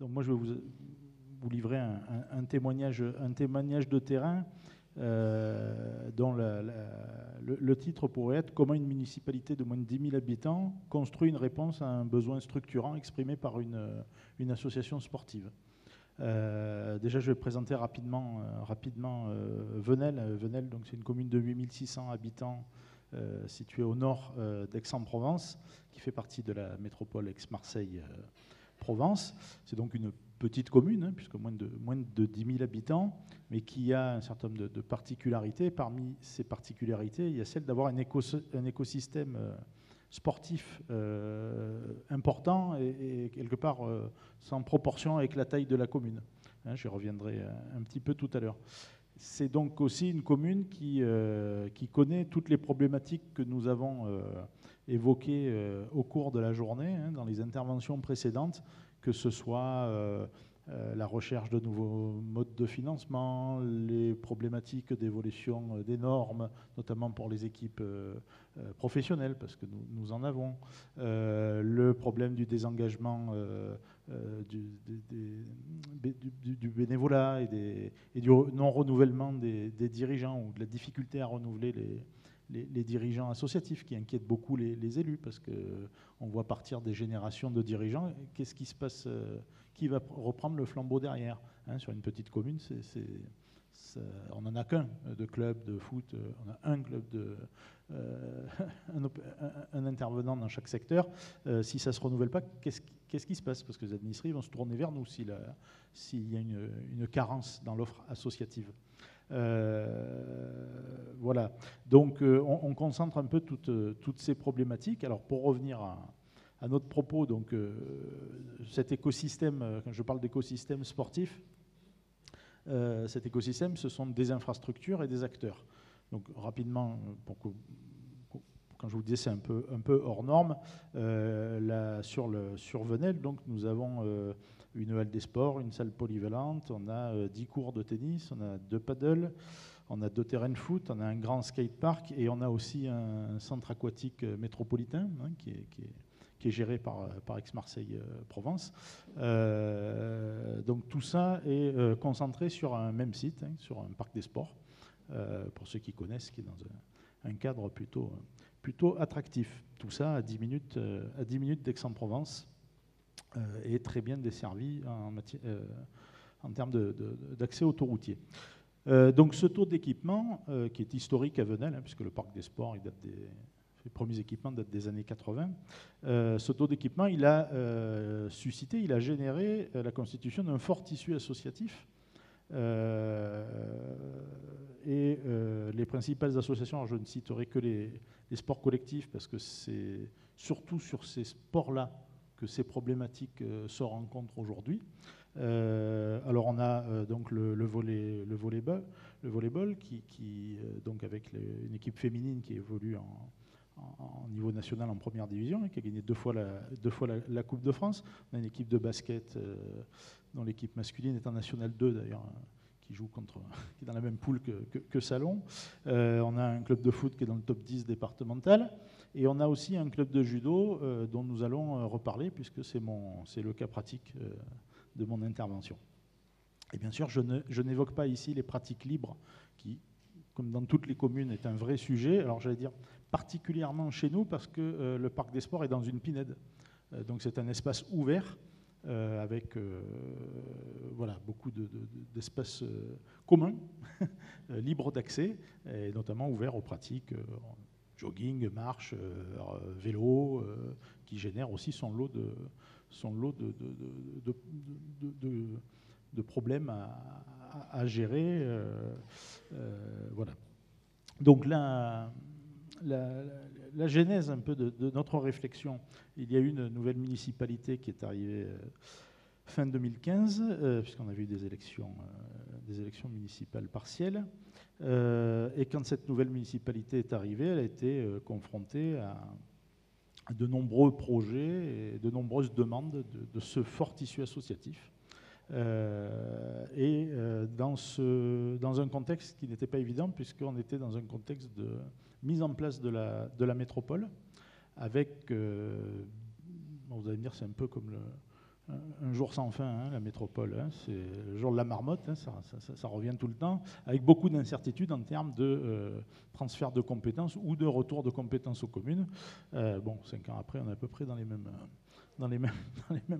Donc moi, je vais vous livrer un témoignage de terrain dont le titre pourrait être « Comment une municipalité de moins de 10 000 habitants construit une réponse à un besoin structurant exprimé par une association sportive ». Déjà, je vais présenter rapidement Venelle. Venelle, donc c'est une commune de 8 600 habitants située au nord d'Aix-en-Provence, qui fait partie de la métropole Aix-Marseille-Provence. C'est donc une petite commune, hein, puisque moins de 10 000 habitants, mais qui a un certain nombre de particularités. Parmi ces particularités, il y a celle d'avoir un écosystème sportif important et quelque part sans proportion avec la taille de la commune. Hein, j'y reviendrai un petit peu tout à l'heure. C'est donc aussi une commune qui connaît toutes les problématiques que nous avons évoquées au cours de la journée, hein, dans les interventions précédentes, que ce soit la recherche de nouveaux modes de financement, les problématiques d'évolution des normes, notamment pour les équipes professionnelles, parce que nous en avons, le problème du désengagement du bénévolat et du non-renouvellement des dirigeants, ou de la difficulté à renouveler les dirigeants associatifs, qui inquiètent beaucoup les élus, parce qu'on voit partir des générations de dirigeants. Qu'est-ce qui se passe? Qui va reprendre le flambeau derrière, hein? Sur une petite commune, on n'en a qu'un de club de foot, on a un club un intervenant dans chaque secteur. Si ça ne se renouvelle pas, qu'est-ce qui se passe? Parce que les administrés vont se tourner vers nous s'il y a une carence dans l'offre associative. Voilà. Donc on concentre un peu toutes ces problématiques. Alors pour revenir à notre propos, donc cet écosystème, quand je parle d'écosystème sportif, cet écosystème, ce sont des infrastructures et des acteurs. Donc rapidement, quand je vous disais c'est un peu hors norme, sur Venelle, donc, nous avons une halle des sports, une salle polyvalente, on a 10 cours de tennis, on a 2 paddles, on a 2 terrains de foot, on a un grand skatepark et on a aussi un centre aquatique métropolitain, hein, qui est géré par Aix-Marseille-Provence. Donc tout ça est concentré sur un même site, hein, sur un parc des sports, pour ceux qui connaissent, qui est dans un cadre plutôt attractif. Tout ça à 10 minutes d'Aix-en-Provence et très bien desservi en termes d'accès autoroutier. Donc ce taux d'équipement, qui est historique à Venelle, hein, puisque le parc des sports, les premiers équipements datent des années 80. Ce taux d'équipement, il a généré la constitution d'un fort tissu associatif. Les principales associations, alors je ne citerai que les sports collectifs, parce que c'est surtout sur ces sports-là que ces problématiques se rencontrent aujourd'hui. Alors on a donc le volleyball qui donc avec une équipe féminine qui évolue en niveau national en première division, et qui a gagné deux fois la Coupe de France. On a une équipe de basket dont l'équipe masculine est en National 2 d'ailleurs, qui est dans la même poule que Salon. On a un club de foot qui est dans le top 10 départemental. Et on a aussi un club de judo dont nous allons reparler, puisque c'est le cas pratique de mon intervention. Et bien sûr, je n'évoque pas ici les pratiques libres, qui, comme dans toutes les communes, est un vrai sujet. Alors j'allais dire particulièrement chez nous, parce que le parc des sports est dans une pinède. Donc c'est un espace ouvert, avec voilà, beaucoup d'espaces communs, libres d'accès, et notamment ouverts aux pratiques jogging, marche, vélo, qui génère aussi son lot de problèmes à gérer. Voilà. Donc la genèse un peu de notre réflexion, il y a eu une nouvelle municipalité qui est arrivée fin 2015, puisqu'on avait eu des élections municipales partielles. Et quand cette nouvelle municipalité est arrivée, elle a été confrontée à de nombreux projets et de nombreuses demandes de ce fort tissu associatif. Dans un contexte qui n'était pas évident, puisqu'on était dans un contexte de mise en place de la métropole, avec, vous allez me dire, c'est un peu comme un jour sans fin, hein, la métropole. Hein, c'est le jour de la marmotte, hein, ça revient tout le temps, avec beaucoup d'incertitudes en termes de transfert de compétences ou de retour de compétences aux communes. Bon, 5 ans après, on est à peu près dans les mêmes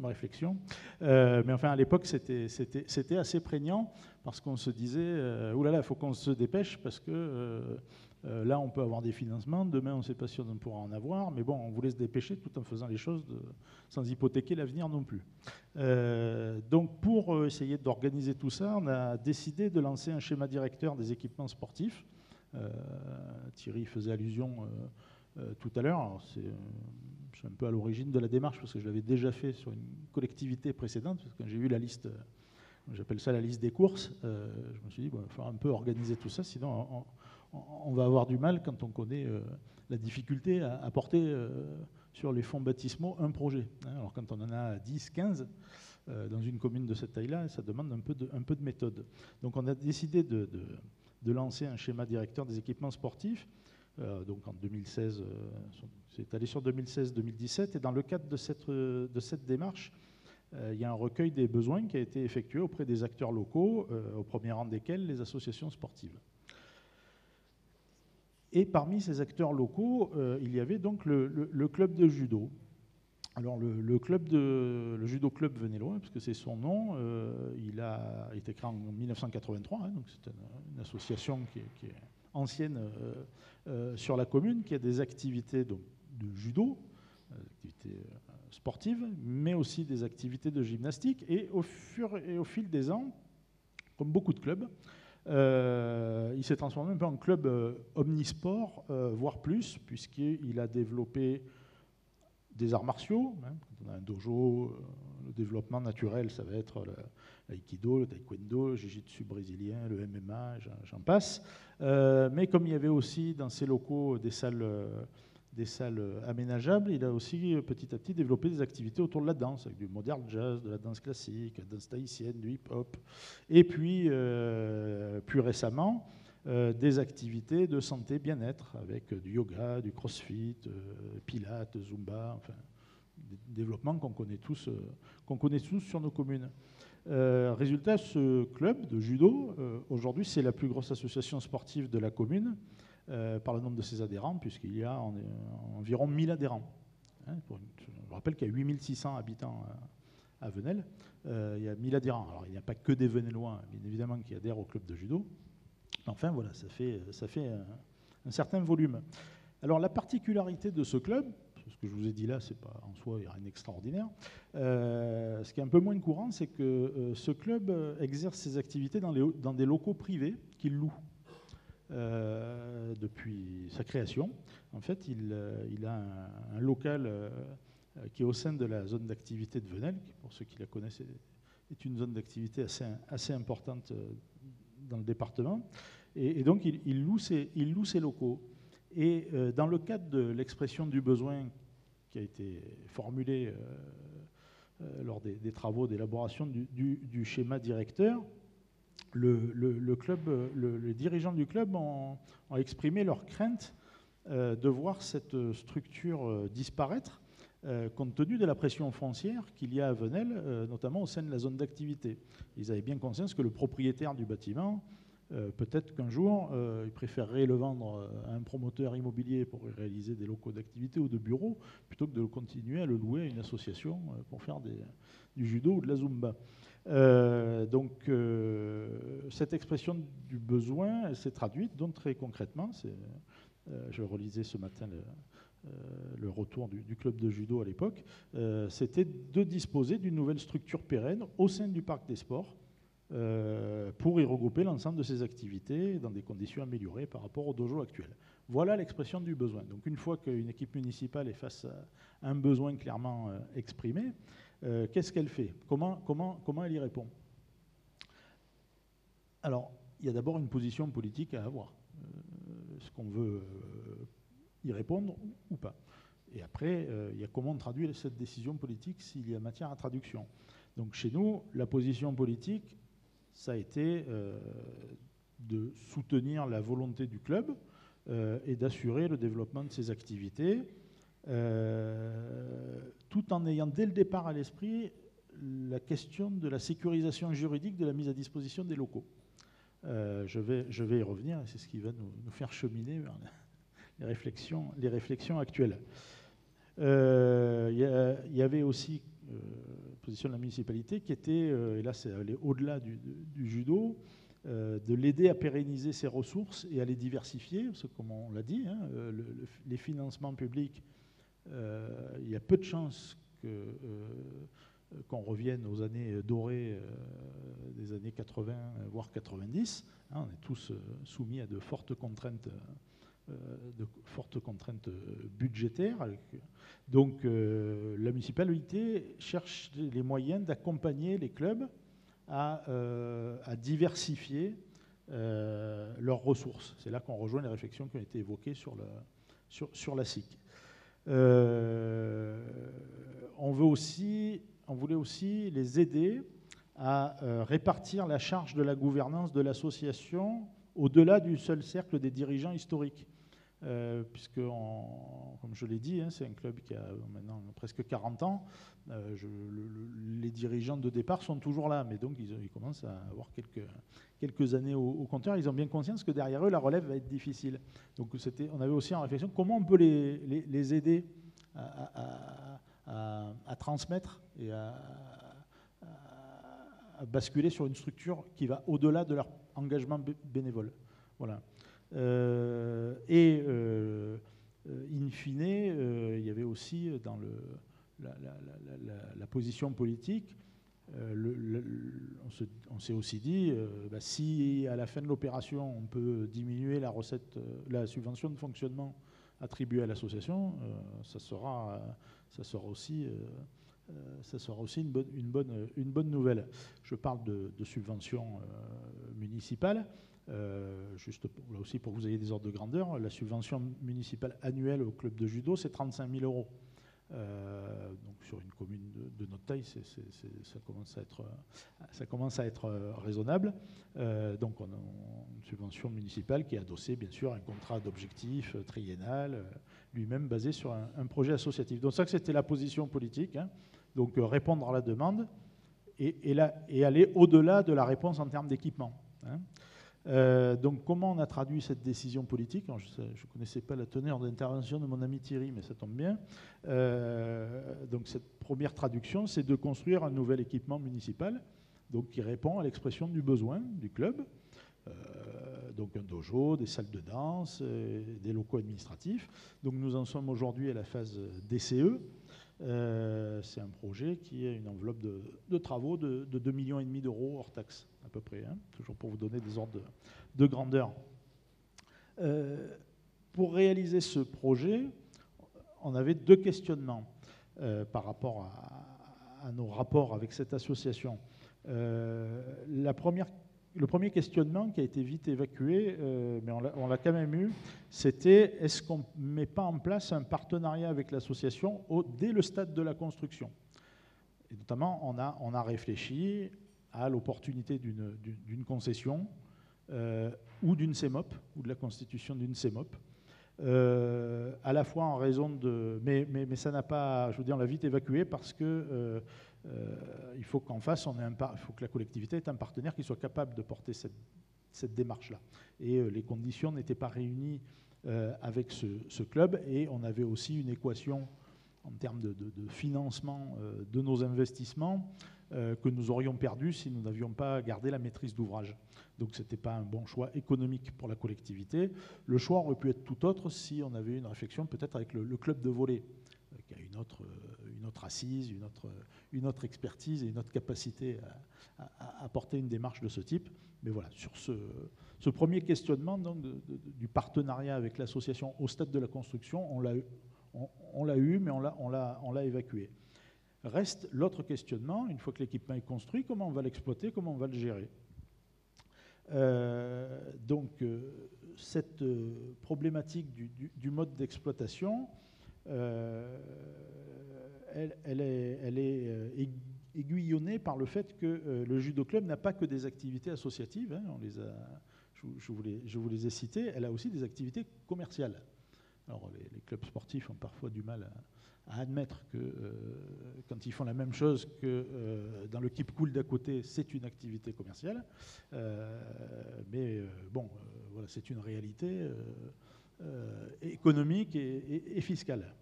réflexions. Mais enfin, à l'époque, c'était assez prégnant parce qu'on se disait, oulala, il faut qu'on se dépêche parce que là, on peut avoir des financements. Demain, on ne sait pas si on pourra en avoir. Mais bon, on voulait se dépêcher tout en faisant les choses sans hypothéquer l'avenir non plus. Donc, pour essayer d'organiser tout ça, on a décidé de lancer un schéma directeur des équipements sportifs. Thierry faisait allusion tout à l'heure. Je suis un peu à l'origine de la démarche parce que je l'avais déjà fait sur une collectivité précédente. Parce que quand j'ai vu la liste, j'appelle ça la liste des courses, je me suis dit, bon, il faut un peu organiser tout ça, sinon on va avoir du mal quand on connaît la difficulté à porter sur les fonds baptismaux un projet. Alors quand on en a 10, 15 dans une commune de cette taille-là, ça demande un peu de méthode. Donc on a décidé de lancer un schéma directeur des équipements sportifs. Donc en 2016, c'est allé sur 2016-2017, et dans le cadre de cette démarche, il y a un recueil des besoins qui a été effectué auprès des acteurs locaux, au premier rang desquels les associations sportives. Et parmi ces acteurs locaux, il y avait donc le club de judo. Alors le judo club Venellois, parce que c'est son nom, il a été créé en 1983, hein, donc c'est une association qui est ancienne sur la commune, qui a des activités de judo, des activités sportives, mais aussi des activités de gymnastique. Et au fil des ans, comme beaucoup de clubs, il s'est transformé un peu en club omnisport, voire plus, puisqu'il a développé des arts martiaux. Hein. Quand on a un dojo, le développement naturel, ça va être l'aïkido, le taekwondo, le jiu-jitsu brésilien, le MMA, j'en passe. Mais comme il y avait aussi dans ces locaux des salles aménageables, il a aussi petit à petit développé des activités autour de la danse, avec du modern jazz, de la danse classique, de la danse tahitienne, du hip-hop. Et puis, plus récemment, des activités de santé bien-être, avec du yoga, du crossfit, pilates, zumba, enfin, des développements qu'on connaît tous sur nos communes. Résultat, ce club de judo, aujourd'hui, c'est la plus grosse association sportive de la commune, par le nombre de ses adhérents, puisqu'il y a environ 1000 adhérents. Hein, je rappelle qu'il y a 8600 habitants à Venelles. Il y a 1000 adhérents. Alors, il n'y a pas que des Venellois, bien évidemment, qui adhèrent au club de judo. Enfin, voilà, ça fait un certain volume. Alors, la particularité de ce club, ce que je vous ai dit là, c'est pas en soi, il n'y a rien d'extraordinaire. Ce qui est un peu moins courant, c'est que ce club exerce ses activités dans des locaux privés qu'il loue. Depuis sa création. En fait, il a un local qui est au sein de la zone d'activité de Venelles, qui, pour ceux qui la connaissent, est une zone d'activité assez importante dans le département. Et donc, il loue ses locaux. Et dans le cadre de l'expression du besoin qui a été formulé lors des travaux d'élaboration du schéma directeur, les dirigeants du club ont exprimé leur crainte de voir cette structure disparaître compte tenu de la pression foncière qu'il y a à Venelles, notamment au sein de la zone d'activité. Ils avaient bien conscience que le propriétaire du bâtiment, peut-être qu'un jour, il préférerait le vendre à un promoteur immobilier pour réaliser des locaux d'activité ou de bureaux, plutôt que de continuer à le louer à une association pour faire du judo ou de la zumba. Donc, cette expression du besoin s'est traduite donc très concrètement. Je relisais ce matin le retour du club de judo à l'époque. C'était de disposer d'une nouvelle structure pérenne au sein du parc des sports pour y regrouper l'ensemble de ces activités dans des conditions améliorées par rapport au dojo actuel. Voilà l'expression du besoin. Donc, une fois qu'une équipe municipale est face à un besoin clairement exprimé, qu'est-ce qu'elle fait ? Comment elle y répond ? Alors, il y a d'abord une position politique à avoir. Est-ce qu'on veut y répondre ou pas ? Et après, il y a comment traduire cette décision politique s'il y a matière à traduction. Donc, chez nous, la position politique, ça a été de soutenir la volonté du club et d'assurer le développement de ses activités, tout en ayant dès le départ à l'esprit la question de la sécurisation juridique de la mise à disposition des locaux. Je vais y revenir, et c'est ce qui va nous faire cheminer vers les réflexions actuelles. Il y avait aussi la position de la municipalité qui était, et là c'est aller au-delà du judo, de l'aider à pérenniser ses ressources et à les diversifier, parce que comme on l'a dit, hein, les financements publics, il y a peu de chances qu'on revienne aux années dorées des années 80, voire 90. Hein, on est tous soumis à de fortes contraintes budgétaires. Donc la municipalité cherche les moyens d'accompagner les clubs à diversifier leurs ressources. C'est là qu'on rejoint les réflexions qui ont été évoquées sur la SIC. On voulait aussi les aider à répartir la charge de la gouvernance de l'association au-delà du seul cercle des dirigeants historiques. Puisque, comme je l'ai dit, hein, c'est un club qui a maintenant presque 40 ans. Les dirigeants de départ sont toujours là, mais donc ils commencent à avoir quelques années au compteur. Ils ont bien conscience que derrière eux, la relève va être difficile. Donc on avait aussi en réflexion comment on peut les aider à transmettre et à basculer sur une structure qui va au-delà de leur engagement bénévole. Voilà. In fine, il y avait aussi dans la position politique, on s'est aussi dit, si à la fin de l'opération on peut diminuer la subvention de fonctionnement attribuée à l'association, ça sera aussi une bonne nouvelle. Je parle de subventions municipales. Juste là aussi pour que vous ayez des ordres de grandeur, la subvention municipale annuelle au club de judo, c'est 35 000 €. Donc sur une commune de notre taille, ça commence à être raisonnable. Donc on a une subvention municipale qui est adossée bien sûr à un contrat d'objectif triennal, lui-même basé sur un projet associatif. Donc ça, c'était la position politique, hein. Donc répondre à la demande et aller au-delà de la réponse en termes d'équipement, hein. Donc comment on a traduit cette décision politique? Alors, je ne connaissais pas la teneur d'intervention de mon ami Thierry, mais ça tombe bien. Donc cette première traduction, c'est de construire un nouvel équipement municipal, donc qui répond à l'expression du besoin du club. Donc un dojo, des salles de danse, des locaux administratifs. Donc nous en sommes aujourd'hui à la phase DCE. C'est un projet qui a une enveloppe de travaux de 2,5 millions d'euros hors taxe, à peu près, hein, toujours pour vous donner des ordres de grandeur. Pour réaliser ce projet, on avait 2 questionnements par rapport à nos rapports avec cette association. Le premier questionnement qui a été vite évacué, mais on l'a quand même eu, c'était est-ce qu'on ne met pas en place un partenariat avec l'association dès le stade de la construction? Et notamment, on a réfléchi à l'opportunité d'une concession ou d'une CEMOP, ou de la constitution d'une CEMOP, à la fois en raison de... Mais ça n'a pas... Je veux dire, on l'a vite évacué parce que... il faut qu'en face, il faut que la collectivité ait un partenaire qui soit capable de porter cette démarche-là. Et les conditions n'étaient pas réunies avec ce club, et on avait aussi une équation en termes de financement de nos investissements que nous aurions perdu si nous n'avions pas gardé la maîtrise d'ouvrage. Donc ce n'était pas un bon choix économique pour la collectivité. Le choix aurait pu être tout autre si on avait eu une réflexion peut-être avec le club de volley, qui a une autre assise, une autre expertise et une autre capacité à porter une démarche de ce type. Mais voilà, sur ce premier questionnement donc, du partenariat avec l'association au stade de la construction, on l'a eu, mais on l'a évacué. Reste l'autre questionnement, une fois que l'équipement est construit, comment on va l'exploiter, comment on va le gérer. Donc cette problématique du mode d'exploitation, elle est aiguillonnée par le fait que le judo club n'a pas que des activités associatives, hein, je vous les ai citées, elle a aussi des activités commerciales. Alors les clubs sportifs ont parfois du mal à admettre que quand ils font la même chose que dans le Keep Cool d'à côté, c'est une activité commerciale. Mais bon, voilà, c'est une réalité économique et fiscale.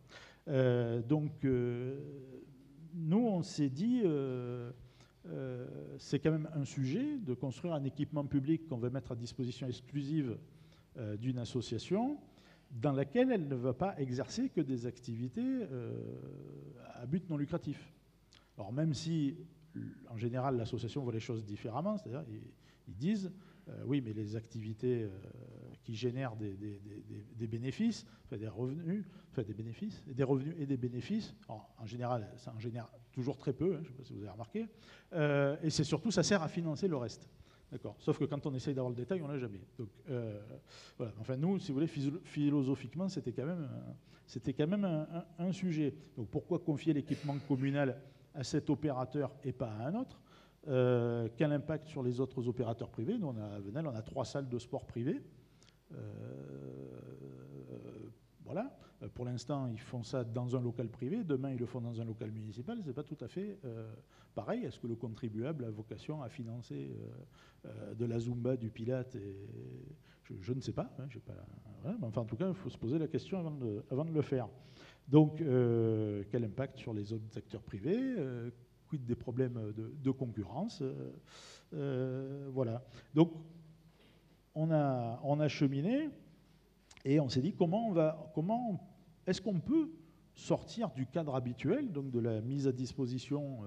Donc, nous, on s'est dit, c'est quand même un sujet de construire un équipement public qu'on va mettre à disposition exclusive d'une association dans laquelle elle ne va pas exercer que des activités à but non lucratif. Alors même si, en général, l'association voit les choses différemment, c'est-à-dire ils disent, oui, mais les activités qui génèrent des bénéfices, enfin des revenus, enfin des bénéfices, des revenus et des bénéfices, en général, ça en génère toujours très peu, hein, je ne sais pas si vous avez remarqué, et c'est surtout, ça sert à financer le reste. D'accord. Sauf que quand on essaye d'avoir le détail, on l'a jamais. Donc, voilà. Enfin, nous, si vous voulez, philosophiquement, c'était quand même un sujet. Donc, pourquoi confier l'équipement communal à cet opérateur et pas à un autre? Quel impact sur les autres opérateurs privés? Nous, à Venelle, on a 3 salles de sport privées. Voilà. Pour l'instant, ils font ça dans un local privé. Demain, ils le font dans un local municipal. Ce n'est pas tout à fait pareil. Est-ce que le contribuable a vocation à financer de la Zumba, du Pilate je ne sais pas. Hein, voilà. Mais enfin, en tout cas, il faut se poser la question avant de le faire. Donc, quel impact sur les autres acteurs privés? Quid des problèmes de concurrence? Voilà. Donc, on a cheminé et on s'est dit comment est-ce qu'on peut sortir du cadre habituel, donc de la mise à disposition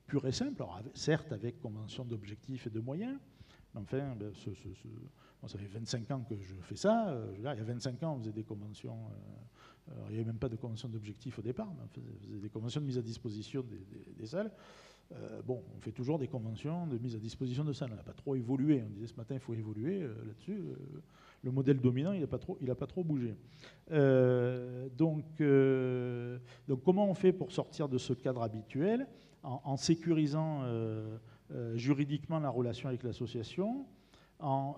pure et simple, alors certes avec convention d'objectifs et de moyens, mais enfin, ça fait 25 ans que je fais ça. Je veux dire, il y a 25 ans, on faisait des conventions, il n'y avait même pas de convention d'objectifs au départ, mais on faisait des conventions de mise à disposition des salles. Bon, on fait toujours des conventions de mise à disposition de salles. On n'a pas trop évolué. On disait ce matin, il faut évoluer là-dessus. Le modèle dominant, il n'a pas trop bougé. Donc, comment on fait pour sortir de ce cadre habituel en sécurisant juridiquement la relation avec l'association, en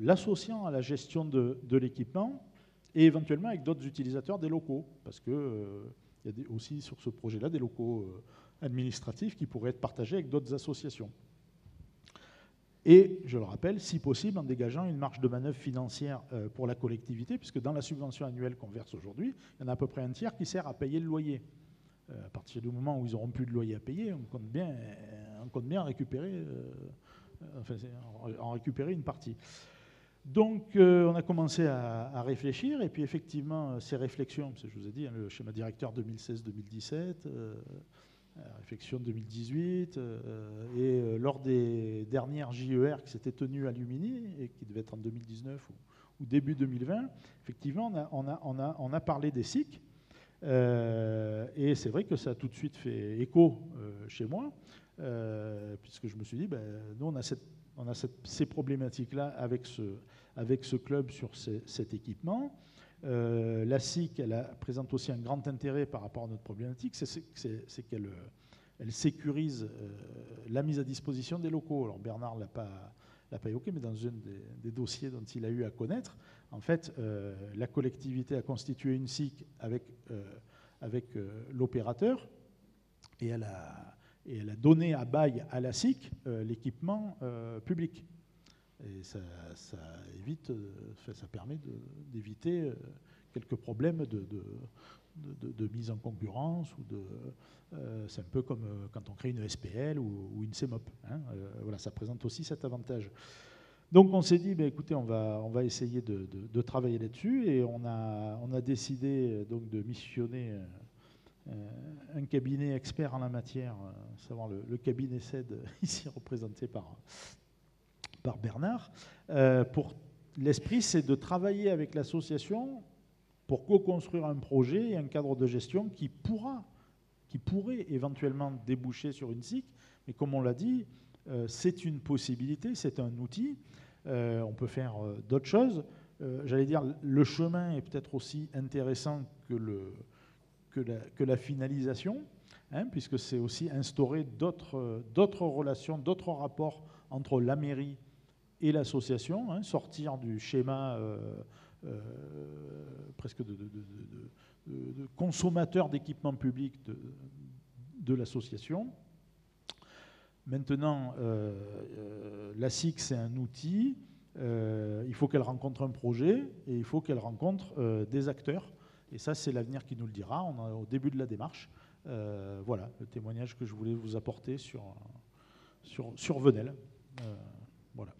l'associant à la gestion de l'équipement et éventuellement avec d'autres utilisateurs des locaux, parce qu'il y a aussi sur ce projet-là des locaux administratifs qui pourraient être partagés avec d'autres associations. Et, je le rappelle, si possible, en dégageant une marge de manœuvre financière pour la collectivité, puisque dans la subvention annuelle qu'on verse aujourd'hui, il y en a à peu près un tiers qui sert à payer le loyer. À partir du moment où ils n'auront plus de loyer à payer, on compte bien récupérer, en récupérer une partie. Donc, on a commencé à réfléchir, et puis effectivement, ces réflexions, parce que je vous ai dit, hein, le schéma directeur 2016-2017, réflexion 2018, et lors des dernières JER qui s'étaient tenues à Lumini, et qui devaient être en 2019 ou début 2020, effectivement, on a parlé des SIC, et c'est vrai que ça a tout de suite fait écho chez moi, puisque je me suis dit, nous, on a ces problématiques-là avec ce club sur cet équipement. La SIC, elle présente aussi un grand intérêt par rapport à notre problématique, c'est qu'elle sécurise la mise à disposition des locaux. Alors Bernard ne l'a pas évoqué, mais dans un des dossiers dont il a eu à connaître, en fait, la collectivité a constitué une SIC avec l'opérateur, et elle a donné à bail à la SIC l'équipement public. Et ça permet d'éviter quelques problèmes de mise en concurrence. C'est un peu comme quand on crée une SPL ou une CEMOP. Hein, voilà, ça présente aussi cet avantage. Donc on s'est dit, écoutez, on va essayer de travailler là-dessus, et on a décidé donc de missionner un cabinet expert en la matière, à savoir le cabinet CED, ici représenté par Bernard. L'esprit, c'est de travailler avec l'association pour co-construire un projet et un cadre de gestion qui pourrait éventuellement déboucher sur une SIC, mais comme on l'a dit, c'est une possibilité, c'est un outil, on peut faire d'autres choses. J'allais dire, le chemin est peut-être aussi intéressant que la finalisation, hein, puisque c'est aussi instaurer d'autres relations, d'autres rapports entre la mairie et l'association, hein, sortir du schéma presque de consommateur d'équipements publics de l'association. Maintenant, la SIC, c'est un outil. Il faut qu'elle rencontre un projet et il faut qu'elle rencontre des acteurs. Et ça, c'est l'avenir qui nous le dira. On est au début de la démarche. Voilà le témoignage que je voulais vous apporter sur Venelle. Voilà.